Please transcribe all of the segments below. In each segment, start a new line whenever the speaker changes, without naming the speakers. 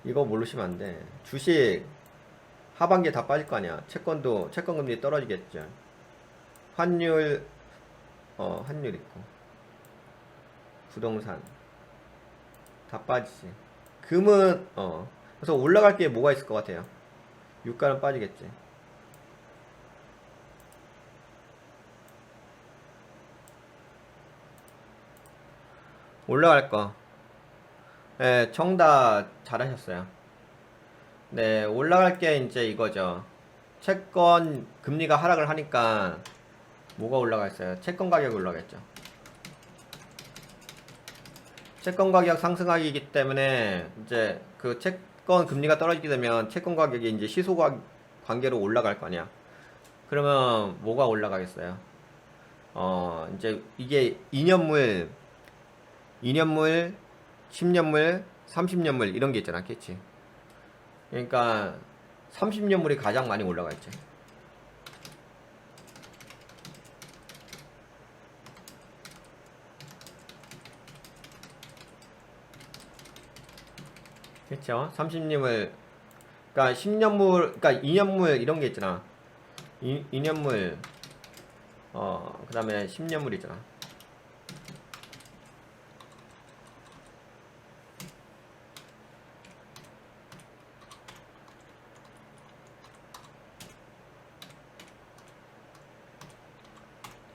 이거 모르시면 안 돼. 주식 하반기에 다 빠질 거 아니야. 채권 금리 떨어지겠죠. 환율, 환율 있고, 부동산 다 빠지지. 금은, 그래서 올라갈 게 뭐가 있을 것 같아요? 유가는 빠지겠지. 올라갈 거. 네, 정답 잘하셨어요. 네, 올라갈 게 이제 이거죠. 채권 금리가 하락을 하니까 뭐가 올라갔어요? 채권 가격이 올라갔죠. 채권 가격 상승하기 때문에 이제 그 채권 금리가 떨어지게 되면 채권 가격이 이제 시소 관계로 올라갈 거 아니야. 그러면 뭐가 올라가겠어요? 이제 이게 2년물, 10년물, 30년물 이런 게 있잖아, 그치? 그러니까 30년물이 가장 많이 올라가 있지. 그쵸? 30년물, 그러니까 10년물, 그러니까 2년물 이런 게 있잖아. 2년물, 그 다음에 10년물 있잖아.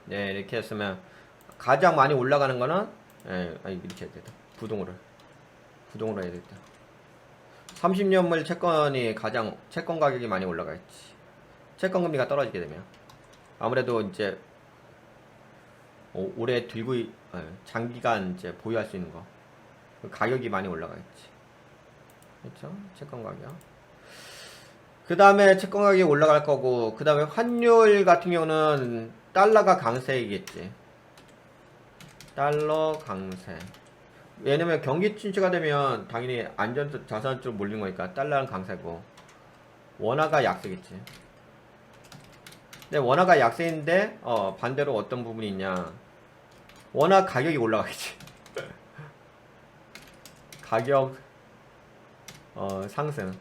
네, 이렇게 했으면 가장 많이 올라가는 거는, 아니, 이렇게 해야 되겠다. 부동으로 해야 되겠다. 30년물 채권 가격이 많이 올라가 있지. 채권 금리가 떨어지게 되면. 아무래도 이제, 오래 장기간 이제 보유할 수 있는 거. 그 가격이 많이 올라가 있지. 그렇죠? 채권 가격. 그 다음에 채권 가격이 올라갈 거고, 그 다음에 환율 같은 경우는 달러가 강세이겠지. 달러 강세. 왜냐면 경기 침체가 되면 당연히 안전 자산 쪽 몰린 거니까 달러는 강세고, 원화가 약세겠지. 근데 원화가 약세인데, 반대로 어떤 부분이 있냐. 원화 가격이 올라가겠지. 가격, 상승.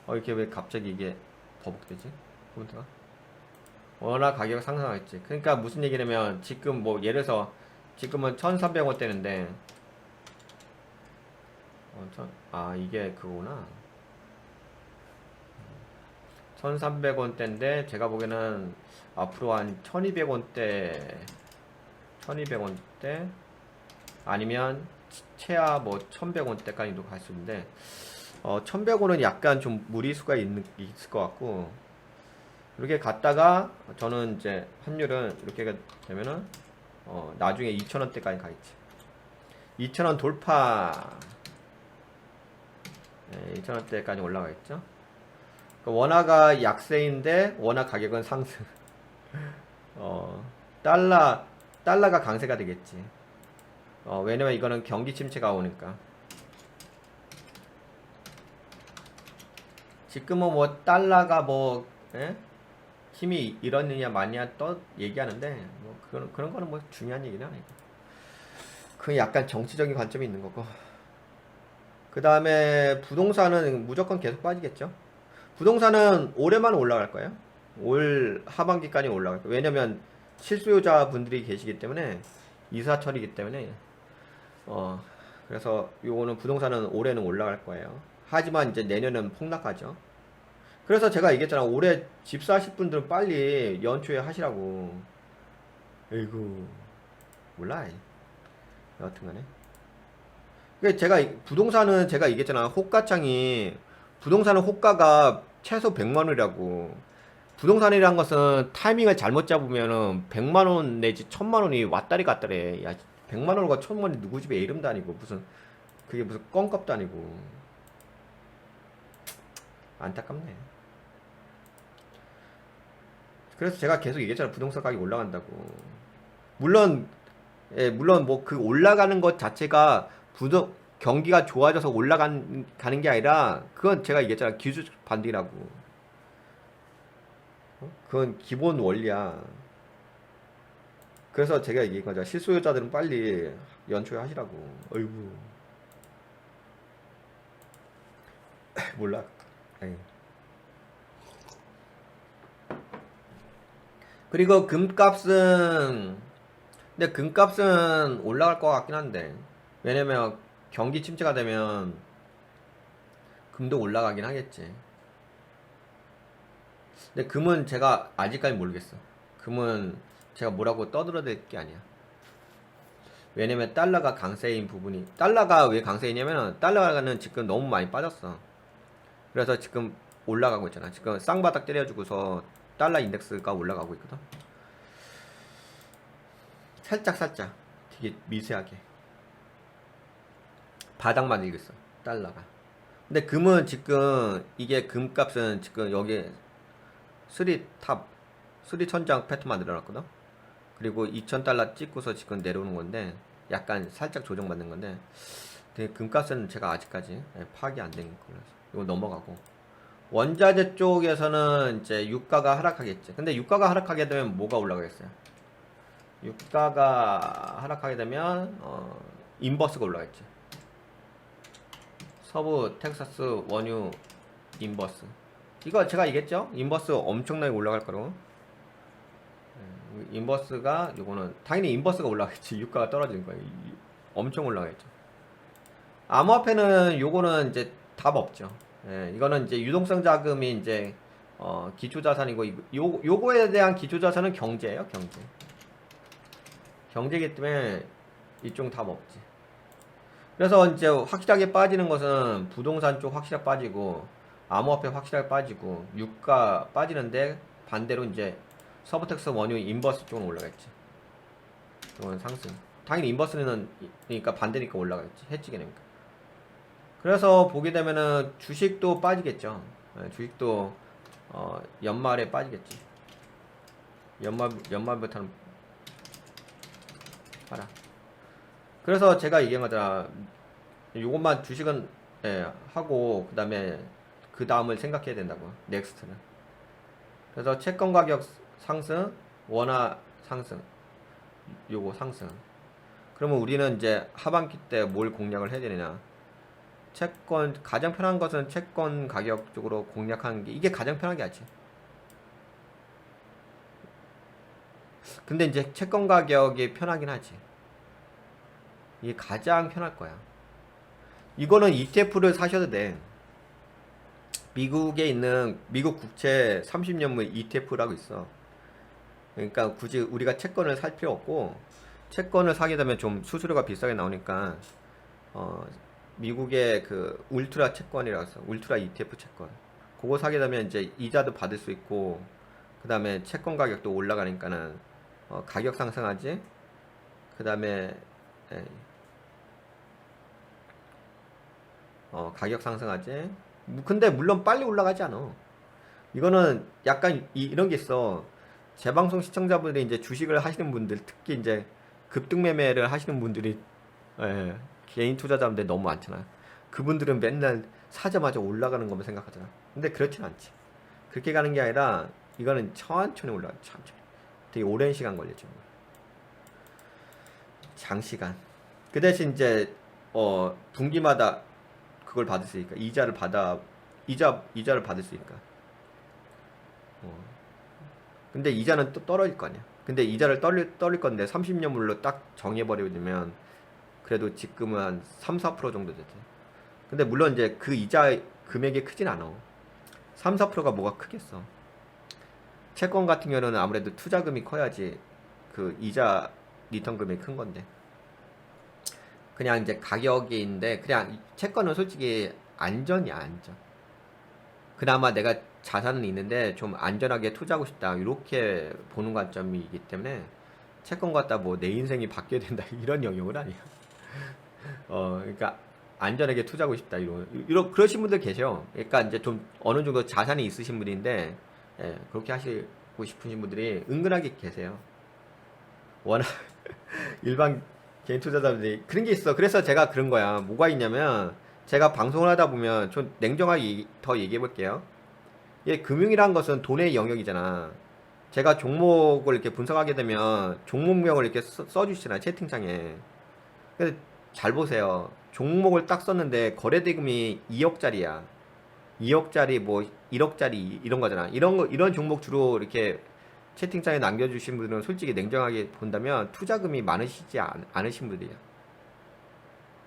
이렇게 왜 갑자기 이게 버벅되지? 포인트가? 원화 가격 상승하겠지. 그러니까 무슨 얘기냐면, 지금 뭐, 예를 들어서, 지금은 1300원대인데, 이게 그거구나. 1300원대인데, 제가 보기에는 앞으로 한 1200원대, 아니면 최하 뭐 1100원대까지도 갈 수 있는데, 1100원은 약간 좀 무리수가 있을 것 같고, 이렇게 갔다가, 저는 이제 환율은 이렇게 되면은, 나중에 2000원대까지 가 있지. 2000원 돌파, 2000원대까지 올라가 있죠. 원화가 약세인데, 원화 가격은 상승. 어, 달러가 강세가 되겠지. 왜냐면 이거는 경기 침체가 오니까. 지금은 뭐 달러가 뭐 힘이 이러느냐 마냐 또 얘기하는데 뭐 그런 거는 뭐 중요한 얘기는 아니고. 그 약간 정치적인 관점이 있는 거고. 그 다음에 부동산은 무조건 계속 빠지겠죠. 부동산은 올해만 올라갈 거예요. 올 하반기까지 올라갈 거예요. 왜냐면 실수요자 분들이 계시기 때문에 이사철이기 때문에 그래서 요거는 부동산은 올해는 올라갈 거예요. 하지만 이제 내년은 폭락하죠. 그래서 제가 얘기했잖아. 올해 집 사실 분들은 빨리 연초에 하시라고. 에이구, 몰라. 여하튼간에. 부동산은 제가 얘기했잖아. 부동산은 호가가 최소 100만 원이라고. 부동산이란 것은 타이밍을 잘못 잡으면은 100만 원 내지 1000만 원이 왔다리 갔다리. 야, 100만 원과 1000만 원이 누구 집에 이름도 아니고 그게 무슨 껌값도 아니고. 안타깝네. 그래서 제가 계속 얘기했잖아. 부동산 가격이 올라간다고. 물론, 물론 뭐 그 올라가는 것 자체가 경기가 좋아져서 가는 게 아니라, 그건 제가 얘기했잖아. 기술 반등이라고. 그건 기본 원리야. 그래서 제가 얘기한 거죠. 실소유자들은 빨리 연초에 하시라고. 어이구. 몰라. 에이. 그리고 금값은 근데 금값은 올라갈 것 같긴 한데 왜냐면 경기 침체가 되면 금도 올라가긴 하겠지. 근데 금은 제가 아직까지 모르겠어. 금은 제가 뭐라고 떠들어댈 게 아니야. 왜냐면 달러가 강세인 부분이 달러가 왜 강세이냐면 달러가는 지금 너무 많이 빠졌어. 그래서 지금 올라가고 있잖아. 지금 쌍바닥 때려주고서 달러 인덱스가 올라가고 있거든. 살짝 되게 미세하게 바닥만 이고 있어 달러가. 근데 금은 지금 이게 금값은 지금 여기 3탑 3천장 패턴 만들어놨거든. 그리고 2,000달러 찍고서 지금 내려오는 건데 약간 살짝 조정받는 건데 되게 금값은 제가 아직까지 파악이 안 된 거라서 이거 넘어가고 원자재 쪽에서는 이제 유가가 하락하겠지. 근데 유가가 하락하게 되면 뭐가 올라가겠어요? 유가가 하락하게 되면 인버스가 올라가겠지. 서부 텍사스 원유 인버스 이거 제가 얘기했죠? 인버스 엄청나게 올라갈 거라고. 인버스가 요거는 당연히 인버스가 올라가겠지. 유가가 떨어지는 거예요. 엄청 올라가겠죠. 암호화폐는 요거는 이제 답 없죠. 예, 이거는 이제 유동성 자금이 이제 기초자산이고 요거에 대한 기초자산은 경제예요. 경제이기 때문에 이쪽 답 없지. 그래서 이제 확실하게 빠지는 것은 부동산 쪽 확실하게 빠지고 암호화폐 확실하게 빠지고 유가 빠지는데 반대로 이제 서브텍스 원유 인버스 쪽은 올라가겠지. 이건 상승. 당연히 인버스는 그러니까 반대니까 올라가겠지. 해지 개념이니까. 그래서 보게 되면은 주식도 빠지겠죠. 주식도 연말에 빠지겠지. 연말부터는 봐라. 그래서 제가 얘기한 거잖아. 요것만 주식은 하고 그 다음을 생각해야 된다고. 넥스트는. 그래서 채권 가격 상승, 원화 상승, 요거 상승. 그러면 우리는 이제 하반기 때 뭘 공략을 해야 되느냐? 채권 가장 편한 것은 채권 가격 쪽으로 공략하는 게 이게 가장 편하게 하지. 근데 이제 채권 가격이 편하긴 하지. 이게 가장 편할 거야. 이거는 ETF를 사셔도 돼. 미국에 있는 미국 국채 30년물 ETF라고 있어. 그러니까 굳이 우리가 채권을 살 필요 없고 채권을 사게 되면 좀 수수료가 비싸게 나오니까 미국의 그 울트라 채권이라고 해서 울트라 ETF 채권 그거 사게 되면 이제 이자도 받을 수 있고 그 다음에 채권 가격도 올라가니까는 가격 상승하지. 그 다음에 가격 상승하지. 근데 물론 빨리 올라가지 않아. 이거는 약간 이런 게 있어. 재방송 시청자분들이 이제 주식을 하시는 분들, 특히 이제 급등 매매를 하시는 분들이 개인 투자자분들 너무 많잖아. 그분들은 맨날 사자마자 올라가는 것만 생각하잖아. 근데 그렇진 않지. 그렇게 가는 게 아니라 이거는 천천히 올라가. 천천히. 되게 오랜 시간 걸리죠. 장시간. 그 대신 이제 분기마다 그걸 받을 수 있으니까 이자를 받을 수 있으니까. 근데 이자는 또 떨어질 거 아니야. 근데 이자를 떨릴 건데 30년물로 딱 정해버리면 그래도 지금은 한 3, 4% 정도 되지. 근데 물론 이제 그 이자 금액이 크진 않아. 3, 4%가 뭐가 크겠어. 채권 같은 경우는 아무래도 투자금이 커야지 그 이자 리턴 금액이 큰 건데. 그냥 이제 가격인데 그냥 채권은 솔직히 안전이야, 안전. 그나마 내가 자산은 있는데 좀 안전하게 투자하고 싶다 이렇게 보는 관점이기 때문에 채권 갖다 뭐 내 인생이 바뀌어야 된다 이런 영역은 아니야. 그러니까 안전하게 투자하고 싶다 이런 그러신 분들 계셔. 그러니까 이제 좀 어느 정도 자산이 있으신 분인데 그렇게 하시고 싶으신 분들이 은근하게 계세요. 워낙 일반 개인 투자자들이 그런 게 있어. 그래서 제가 그런 거야. 뭐가 있냐면 제가 방송을 하다 보면 좀 냉정하게 더 얘기해 볼게요. 예, 금융이란 것은 돈의 영역이잖아. 제가 종목을 이렇게 분석하게 되면 종목명을 이렇게 써주시잖아요, 채팅창에. 근데 잘 보세요. 종목을 딱 썼는데 거래대금이 2억짜리야. 2억짜리 뭐 1억짜리 이런 거잖아. 이런 종목 주로 이렇게 채팅창에 남겨주신 분들은 솔직히 냉정하게 본다면 투자금이 많으시지 않으신 분들이야.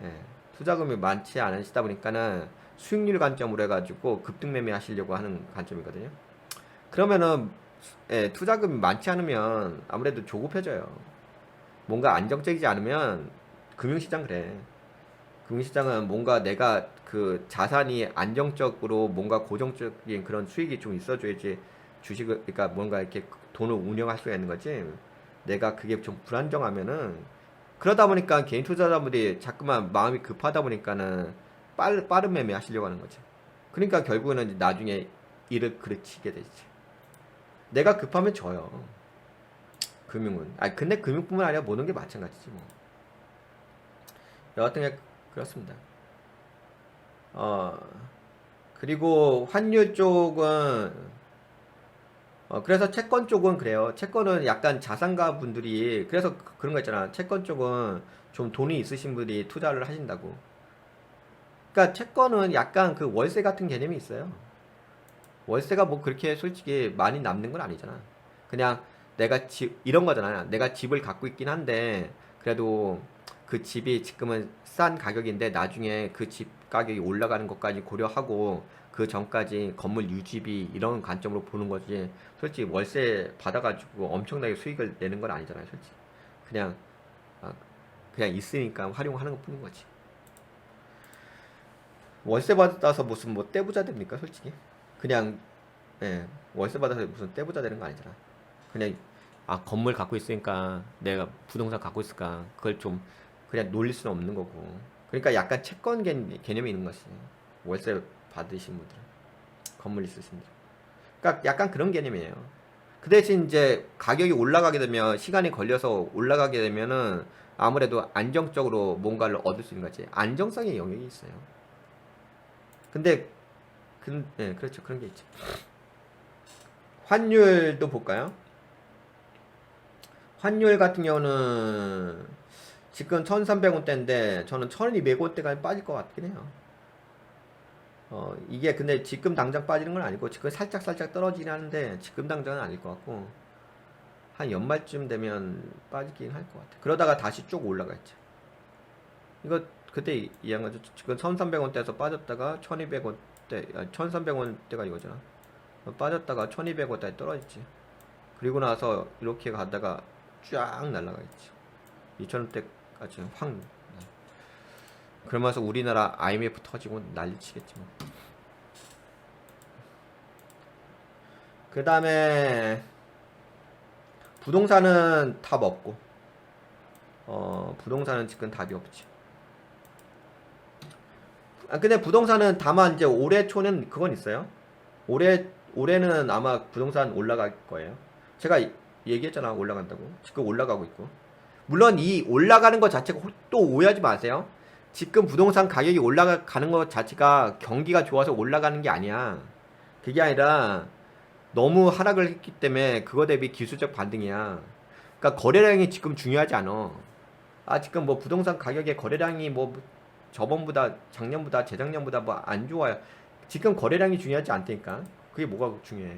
예, 투자금이 많지 않으시다 보니까는 수익률 관점으로 해가지고 급등 매매 하시려고 하는 관점이거든요. 그러면은 투자금이 많지 않으면 아무래도 조급해져요. 뭔가 안정적이지 않으면 금융시장 그래. 금융시장은 뭔가 내가 그 자산이 안정적으로 뭔가 고정적인 그런 수익이 좀 있어줘야지 주식을, 그러니까 뭔가 이렇게 돈을 운영할 수가 있는 거지. 내가 그게 좀 불안정하면은 그러다 보니까 개인 투자자분들이 자꾸만 마음이 급하다 보니까는 빠른 매매 하시려고 하는 거지. 그러니까 결국에는 나중에 일을 그르치게 되지. 내가 급하면 져요. 금융은. 근데 금융뿐만 아니라 모든 게 마찬가지지 뭐. 여하튼 그렇습니다. 그리고 환율 쪽은 그래서 채권 쪽은 그래요. 채권은 약간 자산가 분들이 그래서 그런 거 있잖아. 채권 쪽은 좀 돈이 있으신 분들이 투자를 하신다고. 그러니까 채권은 약간 그 월세 같은 개념이 있어요. 월세가 뭐 그렇게 솔직히 많이 남는 건 아니잖아. 그냥 내가 이런 거잖아. 내가 집을 갖고 있긴 한데 그래도 그 집이 지금은 싼 가격인데 나중에 그 집 가격이 올라가는 것까지 고려하고 그 전까지 건물 유지비 이런 관점으로 보는 거지. 솔직히 월세 받아가지고 엄청나게 수익을 내는 건 아니잖아요. 솔직히 그냥 그냥 있으니까 활용하는 것 뿐인 거지. 월세 받아서 무슨 뭐 떼부자 됩니까? 솔직히 그냥 월세 받아서 무슨 떼부자 되는 거 아니잖아. 그냥 건물 갖고 있으니까 내가 부동산 갖고 있을까 그걸 좀 그냥 놀릴 수는 없는 거고. 그러니까 약간 채권 개념이 있는 것이 월세 받으신 분들, 건물 있으신 분들. 그러니까 약간 그런 개념이에요. 그 대신 이제 가격이 올라가게 되면 시간이 걸려서 올라가게 되면은 아무래도 안정적으로 뭔가를 얻을 수 있는 거지. 안정성의 영역이 있어요. 근데 그렇죠. 그런 게 있죠. 환율도 볼까요? 환율 같은 경우는 지금 1300원대인데 저는 1200원대까지 빠질 것 같긴 해요. 이게 근데 지금 당장 빠지는 건 아니고 지금 살짝 떨어지긴 하는데 지금 당장은 아닐 것 같고 한 연말쯤 되면 빠지긴 할 것 같아. 그러다가 다시 쭉 올라가겠죠. 이거 그때 이해한 거죠. 지금 1300원대에서 빠졌다가 1200원대, 1300원대가 이거잖아. 빠졌다가 1200원대에 떨어지지. 그리고 나서 이렇게 가다가 쫙 날아가겠지. 2000원대까지 확. 그러면서 우리나라 IMF 터지고 난리치겠지 뭐. 그 다음에 부동산은 답 없고 부동산은 지금 답이 없지. 근데 부동산은 다만 이제 올해 초는 그건 있어요. 올해는 아마 부동산 올라갈 거예요. 제가 얘기했잖아. 올라간다고. 지금 올라가고 있고. 물론 이 올라가는 것 자체가 또 오해하지 마세요. 지금 부동산 가격이 올라가는 것 자체가 경기가 좋아서 올라가는 게 아니야. 그게 아니라 너무 하락을 했기 때문에 그거 대비 기술적 반등이야. 그러니까 거래량이 지금 중요하지 않아. 지금 뭐 부동산 가격의 거래량이 뭐 저번보다 작년보다 재작년보다 뭐 안 좋아요. 지금 거래량이 중요하지 않다니까. 그게 뭐가 중요해.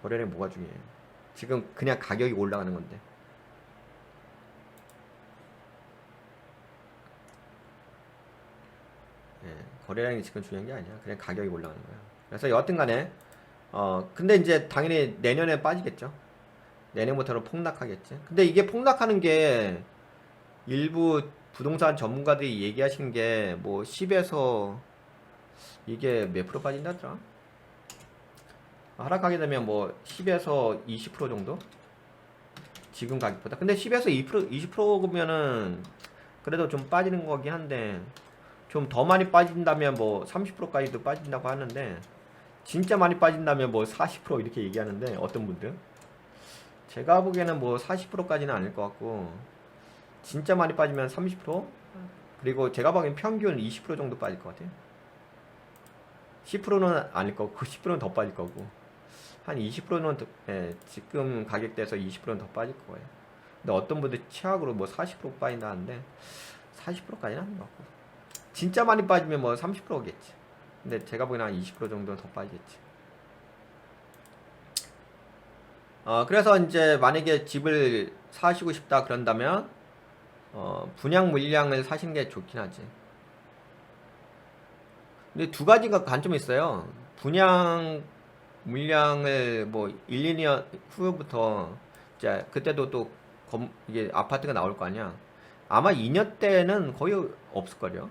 거래량이 뭐가 중요해. 지금 그냥 가격이 올라가는 건데. 거래량이 지금 중요한 게 아니야. 그냥 가격이 올라가는 거야. 그래서 여하튼 간에 근데 이제 당연히 내년에 빠지겠죠. 내년부터는 폭락하겠지. 근데 이게 폭락하는 게 일부 부동산 전문가들이 얘기하시는 게 뭐 10에서 이게 몇 프로 빠진다더라? 하락하게 되면 뭐 10에서 20% 정도? 지금 가격보다. 근데 10에서 2%, 20%면은 그래도 좀 빠지는 거긴 한데 좀 더 많이 빠진다면 뭐 30%까지도 빠진다고 하는데 진짜 많이 빠진다면 뭐 40% 이렇게 얘기하는데 어떤 분들 제가 보기에는 뭐 40%까지는 아닐 것 같고 진짜 많이 빠지면 30%? 그리고 제가 보기엔 평균 20% 정도 빠질 것 같아요. 10%는 아닐 거고 10%는 더 빠질 거고 한 20%는 지금 가격대에서 20%는 더 빠질 거예요. 근데 어떤 분들 최악으로 뭐 40% 빠진다 하는데 40%까지는 아닌 것 같고 진짜 많이 빠지면 뭐 30%겠지. 근데 제가 보기에는 한 20% 정도는 더 빠지겠지. 그래서 이제 만약에 집을 사시고 싶다 그런다면 분양 물량을 사시는 게 좋긴 하지. 근데 두 가지가 관점이 있어요. 분양 물량을 뭐 1, 2년 후부터 이제 그때도 또 이게 아파트가 나올 거 아니야. 아마 2년 때는 거의 없을걸요.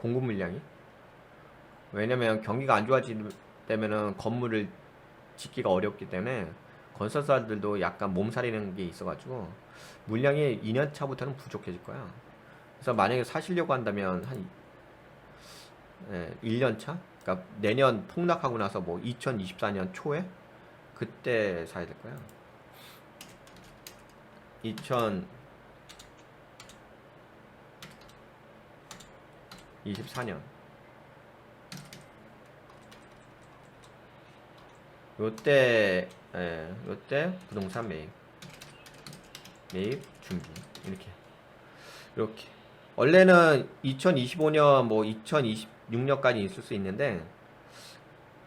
공급 물량이. 왜냐면 경기가 안 좋아지면은 건물을 짓기가 어렵기 때문에 건설사들도 약간 몸살이는 게 있어가지고 물량이 2년 차부터는 부족해질 거야. 그래서 만약에 사시려고 한다면 한 1년 차? 그러니까 내년 폭락하고 나서 뭐 2024년 초에 그때 사야 될 거야. 2024년. 요때 요때 부동산 매입 준비 이렇게 원래는 2025년 뭐 2026년까지 있을 수 있는데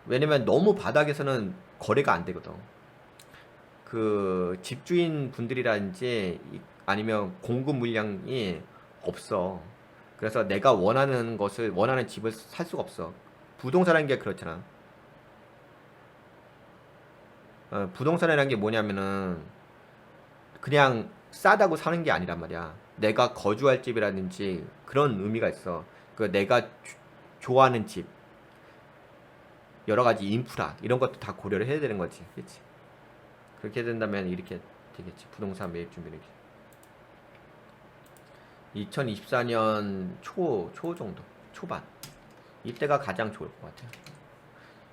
왜냐면 너무 바닥에서는 거래가 안 되거든. 그 집주인 분들이라든지 아니면 공급 물량이 없어. 그래서 내가 원하는 집을 살 수가 없어. 부동산이라는 게 그렇잖아. 부동산이라는 게 뭐냐면은 그냥 싸다고 사는 게 아니란 말이야. 내가 거주할 집이라든지 그런 의미가 있어. 그 내가 좋아하는 집, 여러 가지 인프라 이런 것도 다 고려를 해야 되는 거지. 그렇지? 그렇게 된다면 이렇게 되겠지. 부동산 매입 준비는 2024년 초 정도, 초반. 이때가 가장 좋을 것 같아요.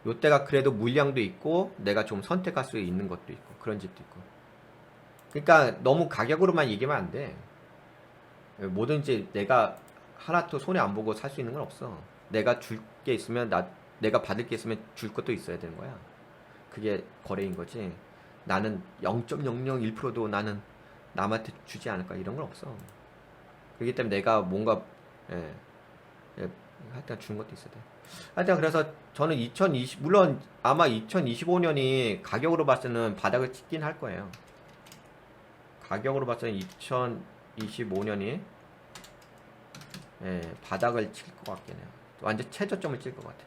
이때가 그래도 물량도 있고 내가 좀 선택할 수 있는 것도 있고 그런 집도 있고. 그러니까 너무 가격으로만 얘기하면 안 돼. 뭐든지 내가 하나도 손해 안 보고 살 수 있는 건 없어. 내가 줄 게 있으면 내가 받을 게 있으면 줄 것도 있어야 되는 거야. 그게 거래인 거지. 나는 0.001%도 나는 남한테 주지 않을까 이런 건 없어. 그렇기 때문에 내가 뭔가 예, 하여튼 주는 것도 있어야 돼. 하여튼 그래서 저는 물론 아마 2025년이 가격으로 봤을 때는 바닥을 찍긴 할 거예요. 가격으로 봤을 때는 2025년이 바닥을 칠 것 같긴 해요. 완전 최저점을 칠 것 같아.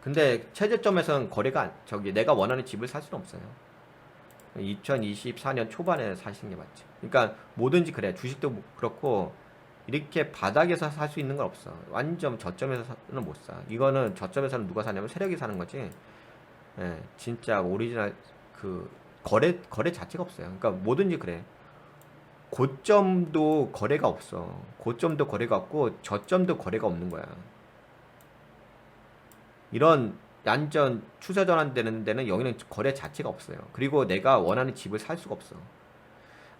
근데 최저점에서는 거래가 내가 원하는 집을 살 수는 없어요. 2024년 초반에 사시는 게 맞죠. 그러니까 뭐든지 그래. 주식도 그렇고 이렇게 바닥에서 살 수 있는 건 없어. 완전 저점에서는 못 사. 이거는 저점에서는 누가 사냐면 세력이 사는 거지. 진짜 오리지널 그 거래 자체가 없어요. 그러니까 뭐든지 그래. 고점도 거래가 없어. 고점도 거래가 없고 저점도 거래가 없는 거야. 이런 완전 추세 전환되는 데는 여기는 거래 자체가 없어요. 그리고 내가 원하는 집을 살 수가 없어.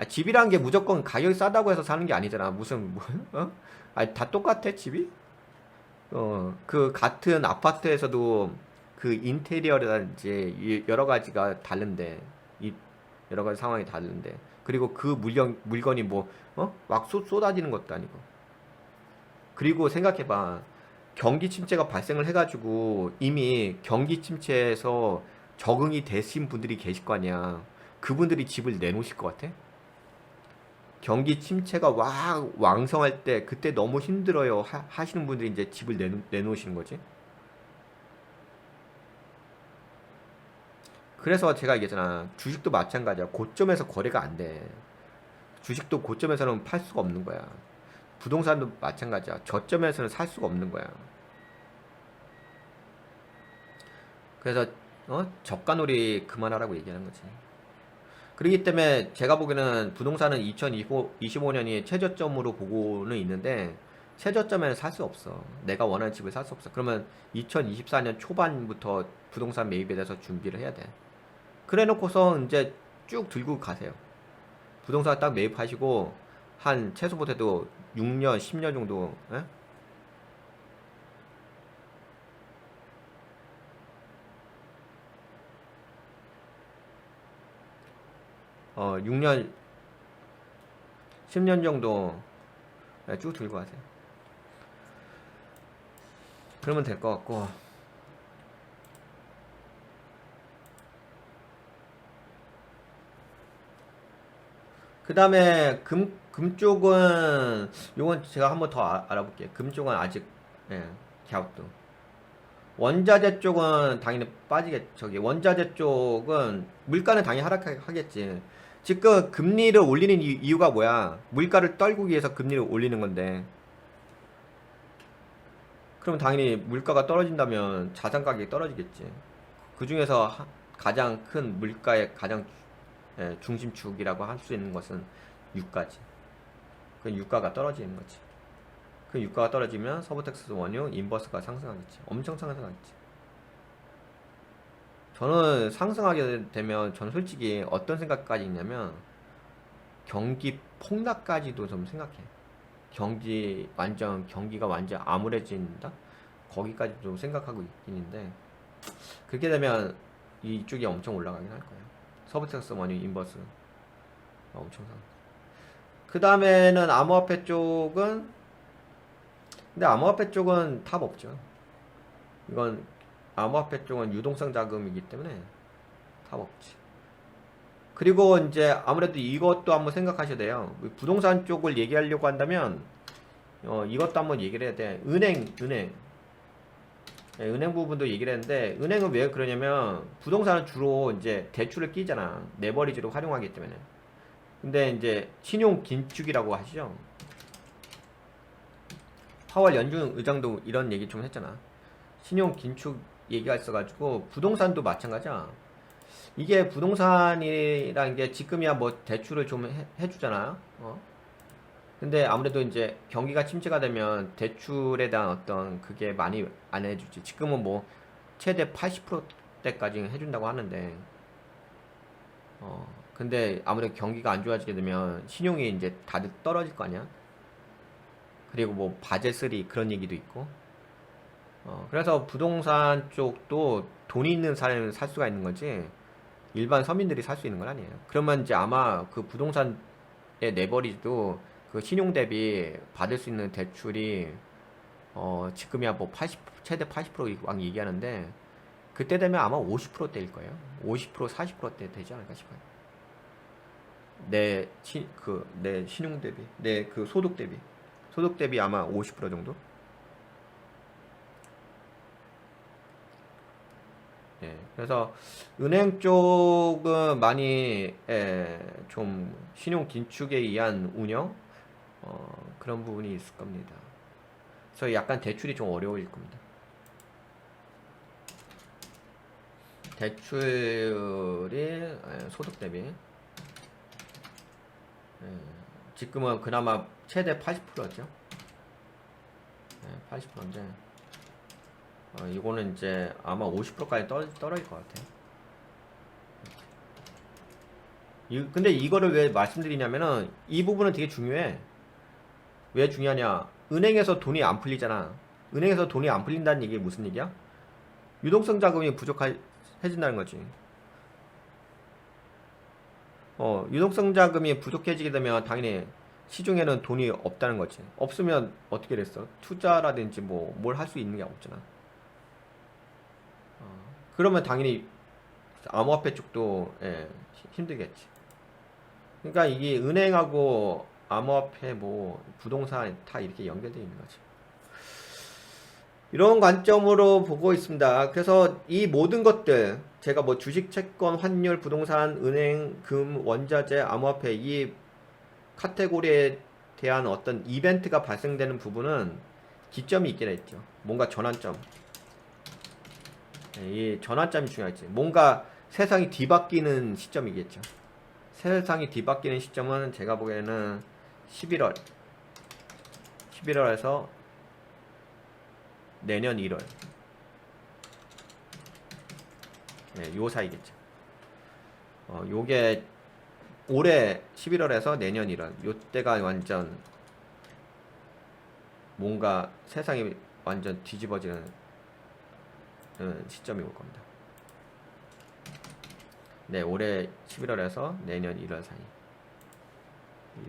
집이란 게 무조건 가격이 싸다고 해서 사는 게 아니잖아. 무슨 다 똑같아 집이? 그 같은 아파트에서도 그 인테리어라든지 여러 가지가 다른데 여러 가지 상황이 다른데 그리고 그 물건이 막 쏟아지는 것도 아니고 그리고 생각해봐. 경기 침체가 발생을 해가지고 이미 경기 침체에서 적응이 되신 분들이 계실 거 아니야. 그분들이 집을 내놓으실 것 같아? 경기 침체가 왕성할 때 그때 너무 힘들어요 하시는 분들이 이제 집을 내놓으시는 거지. 그래서 제가 얘기했잖아. 주식도 마찬가지야. 고점에서 거래가 안 돼. 주식도 고점에서는 팔 수가 없는 거야. 부동산도 마찬가지야. 저점에서는 살 수가 없는 거야. 그래서 저가놀이 그만하라고 얘기하는 거지. 그렇기 때문에 제가 보기에는 부동산은 2025년이 최저점으로 보고는 있는데 최저점에는 살 수 없어. 내가 원하는 집을 살 수 없어. 그러면 2024년 초반부터 부동산 매입에 대해서 준비를 해야 돼. 그래 놓고서 이제 쭉 들고 가세요. 부동산 딱 매입하시고 한 최소 못해도 6년, 10년 정도 6년, 10년 정도 쭉 들고 가세요. 그러면 될 것 같고. 그 다음에 금 쪽은 요건 제가 한번 더 알아볼게요. 금 쪽은 아직 예, 갸우뚱. 원자재 쪽은 당연히 빠지겠. 저기 원자재 쪽은 물가는 당연히 하락하겠지. 지금 금리를 올리는 이유가 뭐야? 물가를 떨구기 위해서 금리를 올리는 건데. 그럼 당연히 물가가 떨어진다면 자산 가격이 떨어지겠지. 그 중에서 가장 큰 물가의 가장 중심축이라고 할 수 있는 것은 유가지. 그 유가가 떨어지는 거지. 그 유가가 떨어지면 서브텍스 원유, 인버스가 상승하겠지. 엄청 상승하겠지. 저는 상승하게 되면 저는 솔직히 어떤 생각까지 있냐면 경기 폭락까지도 좀 생각해. 경기가 완전 암울해진다? 거기까지 좀 생각하고 있긴 한데 그렇게 되면 이쪽이 엄청 올라가긴 할 거예요. 서브텍스 원유, 인버스 엄청 상. 그 다음에는 암호화폐 쪽은 근데 암호화폐 쪽은 탑 없죠. 이건 암호화폐 쪽은 유동성 자금이기 때문에 탑 없지. 그리고 이제 아무래도 이것도 한번 생각하셔야 돼요. 부동산 쪽을 얘기하려고 한다면 이것도 한번 얘기를 해야 돼. 은행 부분도 얘기를 했는데 은행은 왜 그러냐면 부동산은 주로 이제 대출을 끼잖아. 레버리지로 활용하기 때문에. 근데 이제 신용 긴축이라고 하시죠. 파월 연준 의장도 이런 얘기 좀 했잖아. 신용 긴축 얘기가 있어가지고 부동산도 마찬가지야. 이게 부동산이라는 게 지금이야 뭐 대출을 좀 해주잖아. 근데 아무래도 이제 경기가 침체가 되면 대출에 대한 어떤 그게 많이 안 해주지. 지금은 뭐 최대 80%대까지 해준다고 하는데, 근데 아무래도 경기가 안 좋아지게 되면 신용이 이제 다들 떨어질 거 아니야. 그리고 뭐 바젤3 그런 얘기도 있고. 그래서 부동산 쪽도 돈이 있는 사람이 살 수가 있는 거지. 일반 서민들이 살 수 있는 건 아니에요. 그러면 이제 아마 그 부동산의 레버리지도 그 신용 대비 받을 수 있는 대출이 지금이야 뭐 80, 최대 80%막 얘기하는데 그때 되면 아마 50%대일 거예요. 50% 40%대 되지 않을까 싶어요. 내 신용 대비, 내 그 소득 대비 아마 50% 정도. 예, 그래서 은행 쪽은 많이 좀 신용 긴축에 의한 운영 그런 부분이 있을 겁니다. 그래서 약간 대출이 좀 어려울 겁니다. 대출이 소득 대비 지금은 그나마 최대 80%죠. 80%인데 이거는 이제 아마 50%까지 떨어질 것 같아요. 근데 이거를 왜 말씀드리냐면은 이 부분은 되게 중요해. 왜 중요하냐? 은행에서 돈이 안 풀리잖아. 은행에서 돈이 안 풀린다는 얘기 무슨 얘기야? 유동성 자금이 부족해진다는 거지. 유동성 자금이 부족해지게 되면 당연히 시중에는 돈이 없다는 거지. 없으면 어떻게 됐어? 투자라든지 뭐 뭘 할 수 있는 게 없잖아. 그러면 당연히 암호화폐 쪽도 힘들겠지. 그러니까 이게 은행하고 암호화폐 뭐 부동산 다 이렇게 연결되어 있는 거지. 이런 관점으로 보고 있습니다. 그래서 이 모든 것들 제가 뭐 주식, 채권, 환율, 부동산, 은행, 금, 원자재, 암호화폐 이 카테고리에 대한 어떤 이벤트가 발생되는 부분은 기점이 있긴 했죠. 뭔가 전환점. 이 전환점이 중요하지. 뭔가 세상이 뒤바뀌는 시점이겠죠. 세상이 뒤바뀌는 시점은 제가 보기에는 11월에서 내년 1월 요 사이겠죠. 요게 올해 11월에서 내년 1월 요때가 완전 뭔가 세상이 완전 뒤집어지는 시점이 올 겁니다. 네, 올해 11월에서 내년 1월 사이.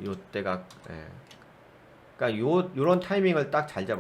요때가, 그러니까 요런 타이밍을 딱 잘 잡아야